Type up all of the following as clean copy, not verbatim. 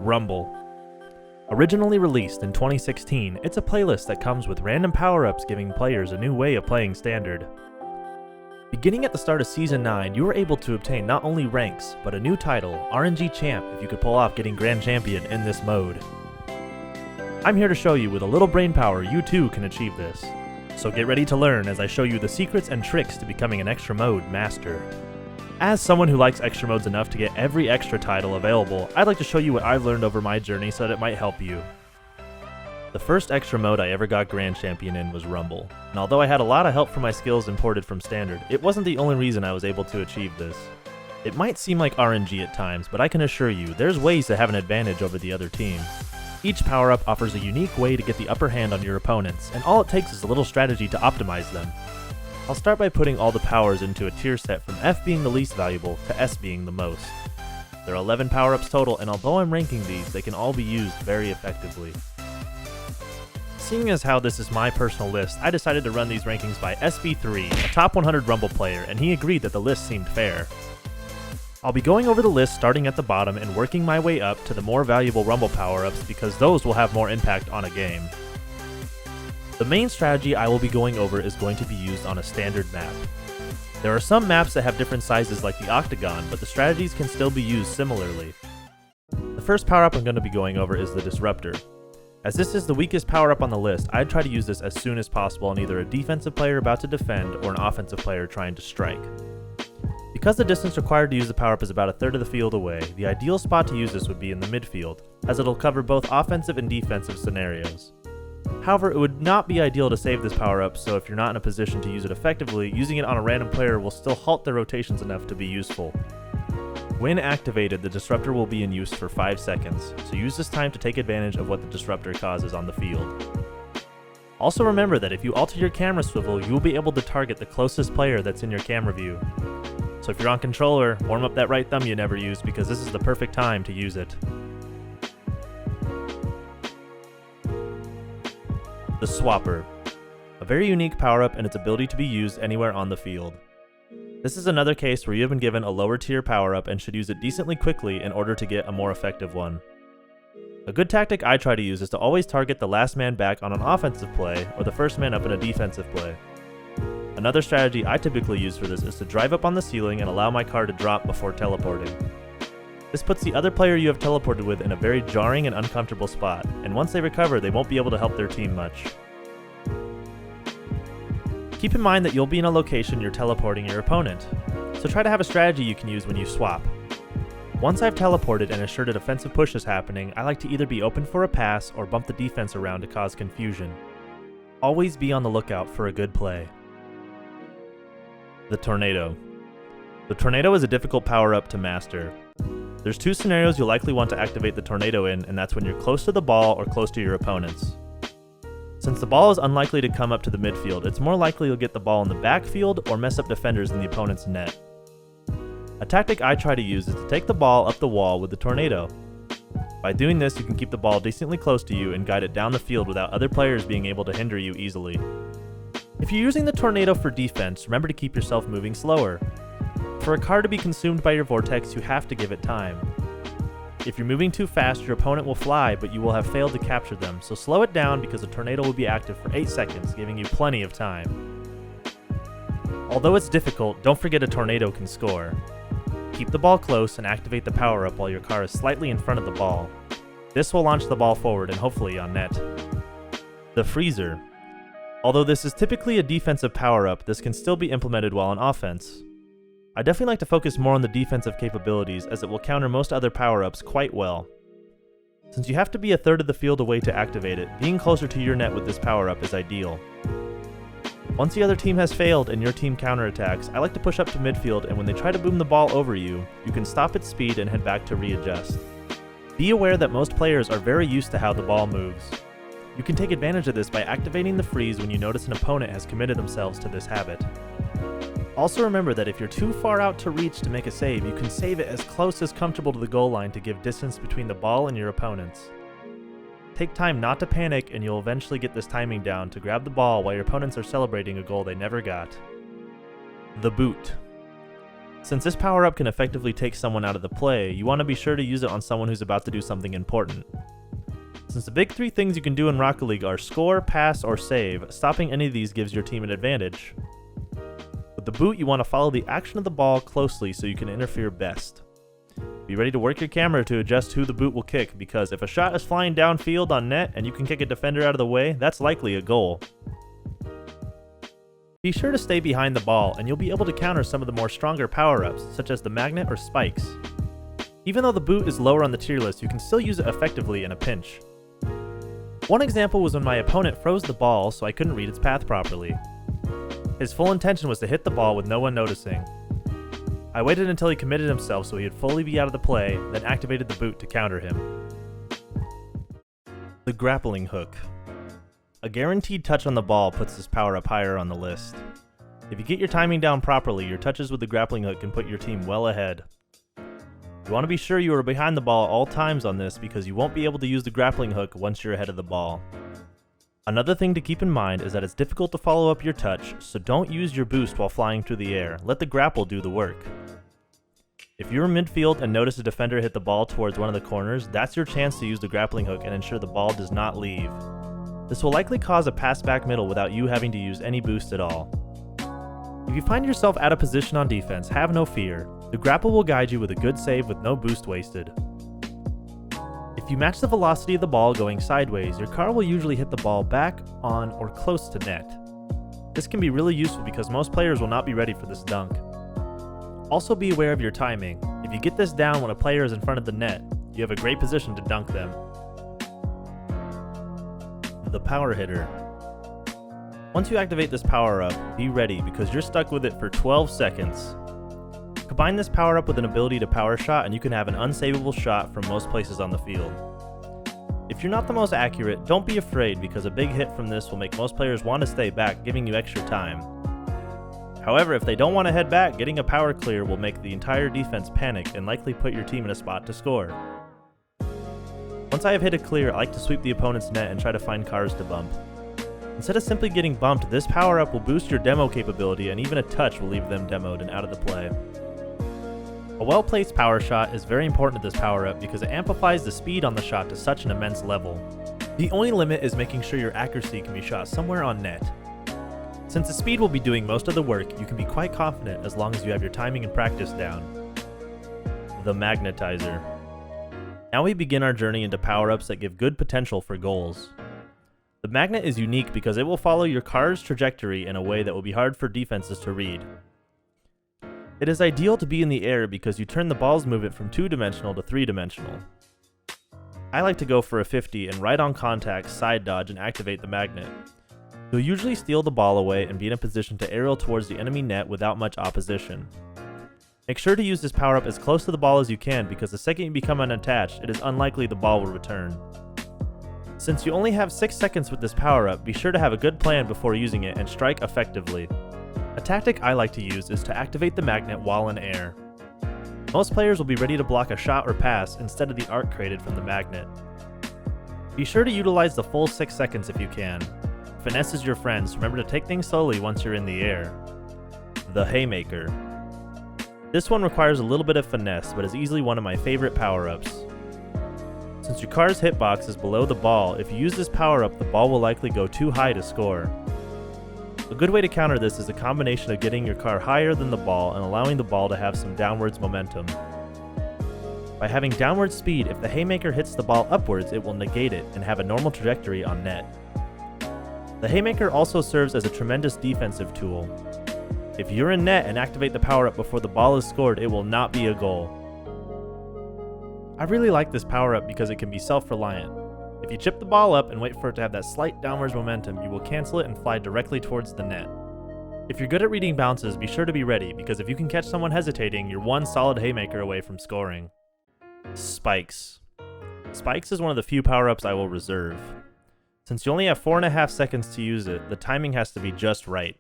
Rumble. Originally released in 2016, it's a playlist that comes with random power-ups giving players a new way of playing Standard. Beginning at the start of Season 9, you were able to obtain not only ranks, but a new title, RNG Champ, if you could pull off getting Grand Champion in this mode. I'm here to show you with a little brainpower you too can achieve this. So get ready to learn as I show you the secrets and tricks to becoming an extra mode master. As someone who likes extra modes enough to get every extra title available, I'd like to show you what I've learned over my journey so that it might help you. The first extra mode I ever got Grand Champion in was Rumble, and although I had a lot of help from my skills imported from Standard, it wasn't the only reason I was able to achieve this. It might seem like RNG at times, but I can assure you, there's ways to have an advantage over the other team. Each power-up offers a unique way to get the upper hand on your opponents, and all it takes is a little strategy to optimize them. I'll start by putting all the powers into a tier set from F being the least valuable to S being the most. There are 11 power-ups total, and although I'm ranking these, they can all be used very effectively. Seeing as how this is my personal list, I decided to run these rankings by SB3, a top 100 Rumble player, and he agreed that the list seemed fair. I'll be going over the list starting at the bottom and working my way up to the more valuable Rumble power-ups because those will have more impact on a game. The main strategy I will be going over is going to be used on a standard map. There are some maps that have different sizes like the Octagon, but the strategies can still be used similarly. The first power-up I'm going to be going over is the Disruptor. As this is the weakest power-up on the list, I'd try to use this as soon as possible on either a defensive player about to defend or an offensive player trying to strike. Because the distance required to use the power-up is about a third of the field away, the ideal spot to use this would be in the midfield, as it'll cover both offensive and defensive scenarios. However, it would not be ideal to save this power-up, so if you're not in a position to use it effectively, using it on a random player will still halt their rotations enough to be useful. When activated, the Disruptor will be in use for 5 seconds, so use this time to take advantage of what the Disruptor causes on the field. Also remember that if you alter your camera swivel, you will be able to target the closest player that's in your camera view. So if you're on controller, warm up that right thumb you never used because this is the perfect time to use it. The Swapper. A very unique power-up and its ability to be used anywhere on the field. This is another case where you have been given a lower tier power-up and should use it decently quickly in order to get a more effective one. A good tactic I try to use is to always target the last man back on an offensive play or the first man up in a defensive play. Another strategy I typically use for this is to drive up on the ceiling and allow my car to drop before teleporting. This puts the other player you have teleported with in a very jarring and uncomfortable spot, and once they recover, they won't be able to help their team much. Keep in mind that you'll be in a location you're teleporting your opponent, so try to have a strategy you can use when you swap. Once I've teleported and assured a defensive push is happening, I like to either be open for a pass or bump the defense around to cause confusion. Always be on the lookout for a good play. The Tornado. The Tornado is a difficult power-up to master. There's 2 scenarios you'll likely want to activate the Tornado in, and that's when you're close to the ball or close to your opponents. Since the ball is unlikely to come up to the midfield, it's more likely you'll get the ball in the backfield or mess up defenders in the opponent's net. A tactic I try to use is to take the ball up the wall with the Tornado. By doing this, you can keep the ball decently close to you and guide it down the field without other players being able to hinder you easily. If you're using the Tornado for defense, remember to keep yourself moving slower. For a car to be consumed by your vortex, you have to give it time. If you're moving too fast, your opponent will fly, but you will have failed to capture them, so slow it down because the Tornado will be active for 8 seconds, giving you plenty of time. Although it's difficult, don't forget a Tornado can score. Keep the ball close and activate the power-up while your car is slightly in front of the ball. This will launch the ball forward and hopefully on net. The Freezer. Although this is typically a defensive power-up, this can still be implemented while on offense. I definitely like to focus more on the defensive capabilities as it will counter most other power-ups quite well. Since you have to be a third of the field away to activate it, being closer to your net with this power-up is ideal. Once the other team has failed and your team counterattacks, I like to push up to midfield, and when they try to boom the ball over you, you can stop its speed and head back to readjust. Be aware that most players are very used to how the ball moves. You can take advantage of this by activating the freeze when you notice an opponent has committed themselves to this habit. Also remember that if you're too far out to reach to make a save, you can save it as close as comfortable to the goal line to give distance between the ball and your opponents. Take time not to panic and you'll eventually get this timing down to grab the ball while your opponents are celebrating a goal they never got. The Boot. Since this power-up can effectively take someone out of the play, you want to be sure to use it on someone who's about to do something important. Since the big 3 things you can do in Rocket League are score, pass, or save, stopping any of these gives your team an advantage. With the boot, you want to follow the action of the ball closely so you can interfere best. Be ready to work your camera to adjust who the boot will kick, because if a shot is flying downfield on net and you can kick a defender out of the way, that's likely a goal. Be sure to stay behind the ball, and you'll be able to counter some of the more stronger power-ups, such as the magnet or spikes. Even though the boot is lower on the tier list, you can still use it effectively in a pinch. One example was when my opponent froze the ball so I couldn't read its path properly. His full intention was to hit the ball with no one noticing. I waited until he committed himself so he would fully be out of the play, then activated the boot to counter him. The grappling hook. A guaranteed touch on the ball puts this power-up higher on the list. If you get your timing down properly, your touches with the grappling hook can put your team well ahead. You want to be sure you are behind the ball all times on this because you won't be able to use the grappling hook once you're ahead of the ball. Another thing to keep in mind is that it's difficult to follow up your touch, so don't use your boost while flying through the air. Let the grapple do the work. If you're in midfield and notice a defender hit the ball towards one of the corners, that's your chance to use the grappling hook and ensure the ball does not leave. This will likely cause a pass back middle without you having to use any boost at all. If you find yourself out of position on defense, have no fear. The grapple will guide you with a good save with no boost wasted. If you match the velocity of the ball going sideways, your car will usually hit the ball back, on, or close to net. This can be really useful because most players will not be ready for this dunk. Also be aware of your timing. If you get this down when a player is in front of the net, you have a great position to dunk them. The power hitter. Once you activate this power up, be ready because you're stuck with it for 12 seconds. Combine this power up with an ability to power shot and you can have an unsavable shot from most places on the field. If you're not the most accurate, don't be afraid because a big hit from this will make most players want to stay back, giving you extra time. However, if they don't want to head back, getting a power clear will make the entire defense panic and likely put your team in a spot to score. Once I have hit a clear, I like to sweep the opponent's net and try to find cars to bump. Instead of simply getting bumped, this power up will boost your demo capability and even a touch will leave them demoed and out of the play. A well-placed power shot is very important to this power up because it amplifies the speed on the shot to such an immense level. The only limit is making sure your accuracy can be shot somewhere on net. Since the speed will be doing most of the work, you can be quite confident as long as you have your timing and practice down. The Magnetizer. Now we begin our journey into power-ups that give good potential for goals. The magnet is unique because it will follow your car's trajectory in a way that will be hard for defenses to read. It is ideal to be in the air because you turn the ball's movement from 2-dimensional to 3-dimensional. I like to go for a 50 and right on contact, side dodge and activate the magnet. You'll usually steal the ball away and be in a position to aerial towards the enemy net without much opposition. Make sure to use this power up as close to the ball as you can because the second you become unattached, it is unlikely the ball will return. Since you only have 6 seconds with this power up, be sure to have a good plan before using it and strike effectively. A tactic I like to use is to activate the magnet while in air. Most players will be ready to block a shot or pass instead of the arc created from the magnet. Be sure to utilize the full 6 seconds if you can. Finesse is your friend, so remember to take things slowly once you're in the air. The Haymaker. This one requires a little bit of finesse, but is easily one of my favorite power-ups. Since your car's hitbox is below the ball, if you use this power-up, the ball will likely go too high to score. A good way to counter this is a combination of getting your car higher than the ball and allowing the ball to have some downwards momentum. By having downward speed, if the Haymaker hits the ball upwards, it will negate it and have a normal trajectory on net. The Haymaker also serves as a tremendous defensive tool. If you're in net and activate the power-up before the ball is scored, it will not be a goal. I really like this power-up because it can be self-reliant. If you chip the ball up and wait for it to have that slight downwards momentum, you will cancel it and fly directly towards the net. If you're good at reading bounces, be sure to be ready, because if you can catch someone hesitating, you're one solid Haymaker away from scoring. Spikes. Spikes is one of the few power-ups I will reserve. Since you only have 4.5 seconds to use it, the timing has to be just right.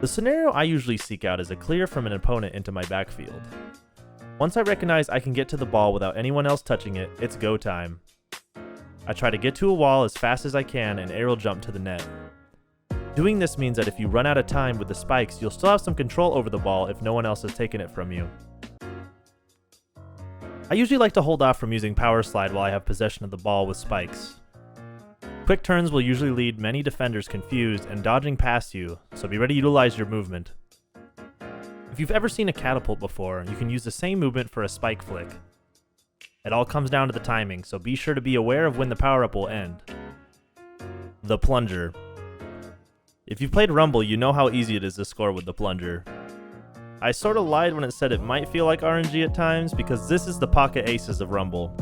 The scenario I usually seek out is a clear from an opponent into my backfield. Once I recognize I can get to the ball without anyone else touching it, it's go time. I try to get to a wall as fast as I can and aerial jump to the net. Doing this means that if you run out of time with the spikes, you'll still have some control over the ball if no one else has taken it from you. I usually like to hold off from using Power Slide while I have possession of the ball with spikes. Quick turns will usually lead many defenders confused and dodging past you, so be ready to utilize your movement. If you've ever seen a catapult before, you can use the same movement for a spike flick. It all comes down to the timing, so be sure to be aware of when the power-up will end. The Plunger. If you've played Rumble, you know how easy it is to score with the Plunger. I sorta lied when it said it might feel like RNG at times, because this is the pocket aces of Rumble.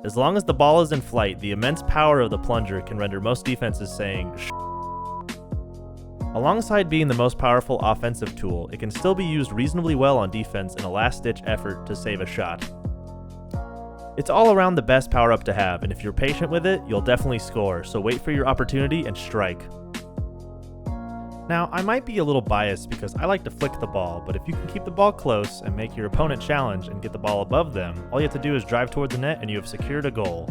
As long as the ball is in flight, the immense power of the Plunger can render most defenses saying shh. Alongside being the most powerful offensive tool, it can still be used reasonably well on defense in a last-ditch effort to save a shot. It's all around the best power-up to have, and if you're patient with it, you'll definitely score, so wait for your opportunity and strike. Now, I might be a little biased because I like to flick the ball, but if you can keep the ball close and make your opponent challenge and get the ball above them, all you have to do is drive towards the net and you have secured a goal.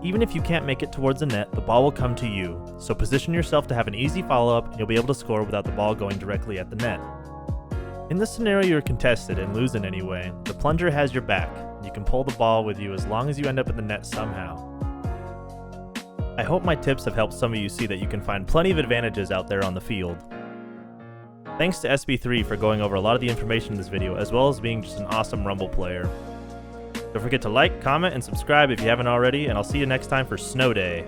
Even if you can't make it towards the net, the ball will come to you, so position yourself to have an easy follow-up and you'll be able to score without the ball going directly at the net. In this scenario you're contested and lose in any way, the Plunger has your back, and you can pull the ball with you as long as you end up in the net somehow. I hope my tips have helped some of you see that you can find plenty of advantages out there on the field. Thanks to SB3 for going over a lot of the information in this video, as well as being just an awesome Rumble player. Don't forget to like, comment, and subscribe if you haven't already, and I'll see you next time for Snow Day.